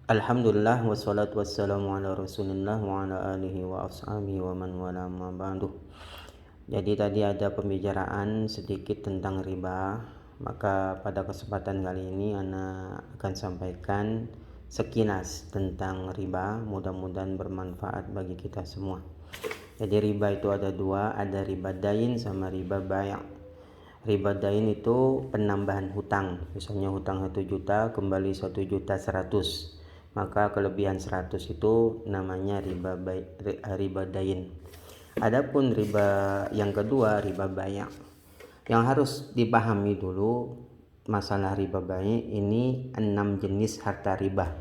Alhamdulillah wassalatu wassalamu ala Rasulillah wa ala alihi wa ashabihi wa man wala ma ba'du. Jadi tadi ada pembicaraan sedikit tentang riba, maka pada kesempatan kali ini ana akan sampaikan sekilas tentang riba, mudah-mudahan bermanfaat bagi kita semua. Jadi riba itu ada dua, ada riba dain sama riba bai'. Riba dain itu penambahan hutang, misalnya hutang 1 juta kembali 1.100.000, maka kelebihan 100 itu namanya riba dain. Adapun riba yang kedua, riba bai'. Yang harus dipahami dulu masalah riba bai' ini 6 jenis harta riba.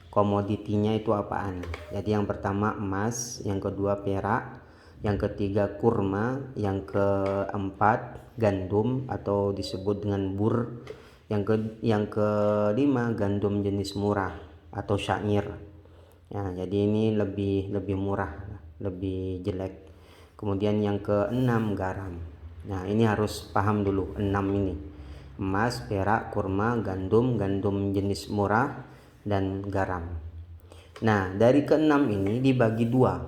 Komoditinya itu apaan? Jadi yang pertama emas, yang kedua perak, yang ketiga kurma, yang keempat gandum atau disebut dengan bur, yang kelima gandum jenis murah atau syair. Ya, jadi ini lebih murah, lebih jelek. Kemudian yang keenam garam. Nah, ini harus paham dulu 6 ini. Emas, perak, kurma, gandum jenis murah dan garam. Nah, dari keenam ini dibagi dua,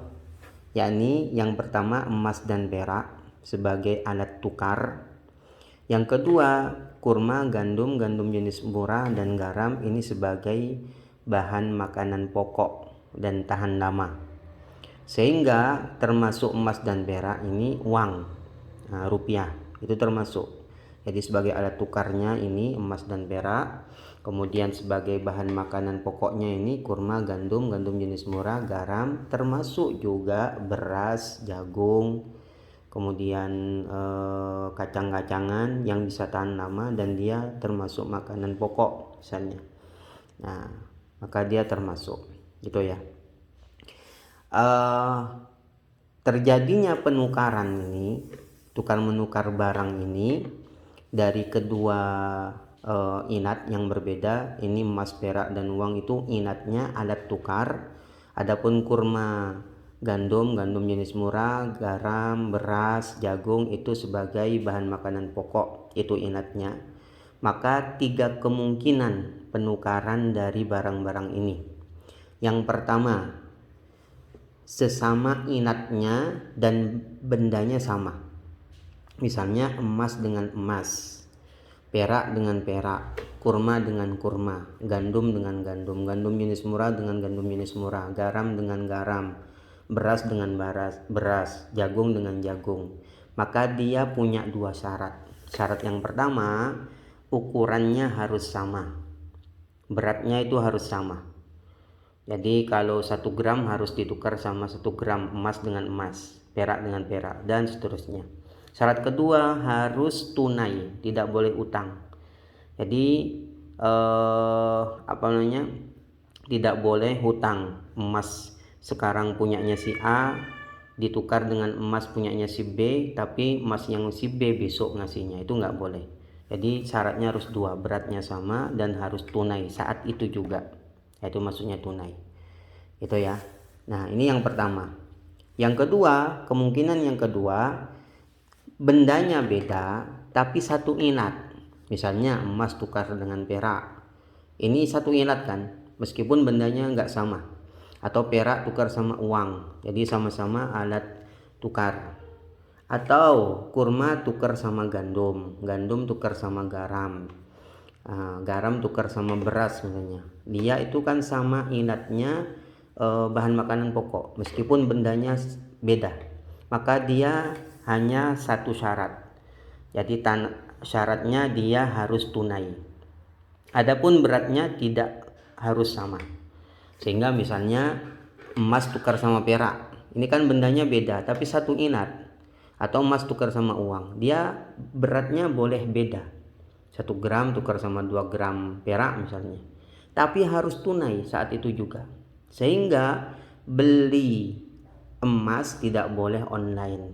yakni yang pertama emas dan perak sebagai alat tukar, yang kedua kurma, gandum jenis murah dan garam ini sebagai bahan makanan pokok dan tahan lama, sehingga termasuk emas dan perak ini uang, rupiah itu termasuk. Jadi sebagai alat tukarnya ini emas dan perak, kemudian sebagai bahan makanan pokoknya ini kurma, gandum jenis murah, garam, termasuk juga beras, jagung, kemudian kacang-kacangan yang bisa tahan lama dan dia termasuk makanan pokok misalnya. Nah, maka dia termasuk gitu ya. Terjadinya penukaran ini, tukar menukar barang ini dari kedua inat yang berbeda, ini emas, perak dan uang itu inatnya alat tukar. Adapun kurma, gandum jenis murah, garam, beras, jagung itu sebagai bahan makanan pokok, itu inatnya. Maka 3 kemungkinan penukaran dari barang-barang ini. Yang pertama, sesama inatnya dan bendanya sama. Misalnya emas dengan emas, perak dengan perak, kurma dengan kurma, gandum dengan gandum jenis murah dengan gandum jenis murah, garam dengan garam, beras dengan beras, jagung dengan jagung. Maka dia punya 2 syarat. Syarat yang pertama, ukurannya harus sama, beratnya itu harus sama. Jadi kalau 1 gram harus ditukar sama 1 gram emas dengan emas, perak dengan perak, dan seterusnya. Syarat kedua harus tunai, tidak boleh utang. Jadi tidak boleh hutang. Emas sekarang punyanya si A ditukar dengan emas punyanya si B, tapi emas yang si B besok ngasihnya, itu nggak boleh. Jadi syaratnya harus 2, beratnya sama dan harus tunai saat itu juga. Itu maksudnya tunai. Itu ya. Nah, ini yang pertama. Yang kedua, kemungkinan yang kedua, bendanya beda tapi satu inat. Misalnya emas tukar dengan perak, ini satu inat kan, meskipun bendanya nggak sama. Atau perak tukar sama uang, jadi sama-sama alat tukar. Atau kurma tukar sama gandum tukar sama garam, garam tukar sama beras misalnya. Dia itu kan sama inatnya, bahan makanan pokok, meskipun bendanya beda. Maka dia hanya satu syarat. Jadi syaratnya dia harus tunai. Adapun beratnya tidak harus sama. Sehingga misalnya emas tukar sama perak, ini kan bendanya beda tapi satu inat. Atau emas tukar sama uang, dia beratnya boleh beda. 1 gram tukar sama 2 gram perak misalnya. Tapi harus tunai saat itu juga. Sehingga beli emas tidak boleh online.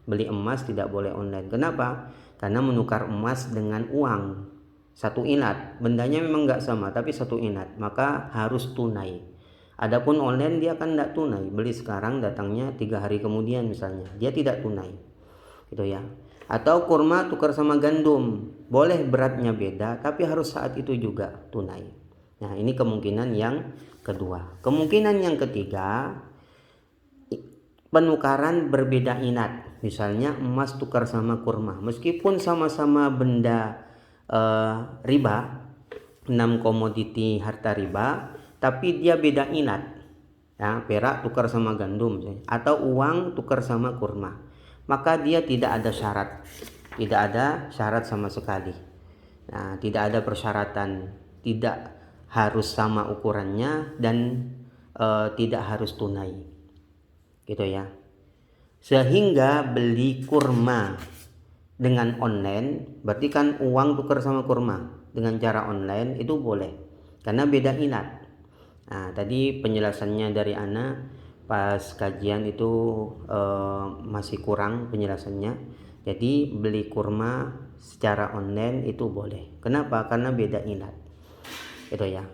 Beli emas tidak boleh online. Kenapa? Karena menukar emas dengan uang 1 inat, bendanya memang nggak sama tapi 1 inat, maka harus tunai. Adapun online dia kan nggak tunai, beli sekarang datangnya 3 hari kemudian misalnya, dia tidak tunai, gitu ya. Atau kurma tukar sama gandum, boleh beratnya beda tapi harus saat itu juga tunai. Nah, ini kemungkinan yang kedua. Kemungkinan yang ketiga, penukaran berbeda inat. Misalnya emas tukar sama kurma. Meskipun sama-sama benda riba, 6 komoditi harta riba, tapi dia beda inat. Ya, perak tukar sama gandum atau uang tukar sama kurma. Maka dia tidak ada syarat. Tidak ada syarat sama sekali. Nah, tidak ada persyaratan, tidak harus sama ukurannya dan tidak harus tunai. Gitu ya. Sehingga beli kurma dengan online, berarti kan uang tukar sama kurma dengan cara online itu boleh karena beda inat. Nah, tadi penjelasannya dari Ana pas kajian itu masih kurang penjelasannya. Jadi beli kurma secara online itu boleh. Kenapa? Karena beda inat. Itu ya.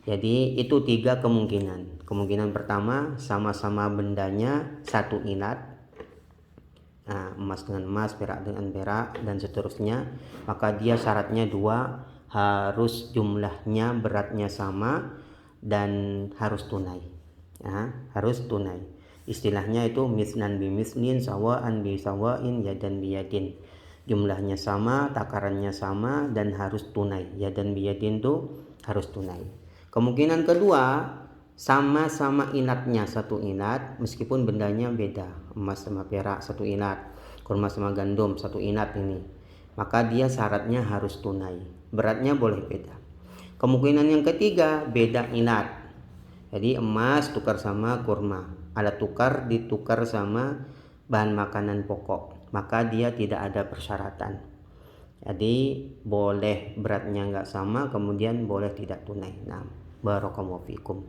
Jadi itu 3 kemungkinan. Kemungkinan pertama sama-sama bendanya satu inat. Nah, emas dengan emas, perak dengan perak dan seterusnya. Maka dia syaratnya 2, harus jumlahnya beratnya sama dan harus tunai. Ya, harus tunai. Istilahnya itu mislan bi mislin, sawaan bi sawain, yadan bi yadin. Jumlahnya sama, takarannya sama dan harus tunai. Yadan bi yadin itu harus tunai. Kemungkinan kedua, sama-sama inatnya satu inat meskipun bendanya beda. Emas sama perak satu inat, kurma sama gandum satu inat ini. Maka dia syaratnya harus tunai. Beratnya boleh beda. Kemungkinan yang ketiga, beda inat. Jadi emas tukar sama kurma, alat tukar ditukar sama bahan makanan pokok, maka dia tidak ada persyaratan. Jadi boleh beratnya nggak sama, kemudian boleh tidak tunai. Nah, barakallahu fikum.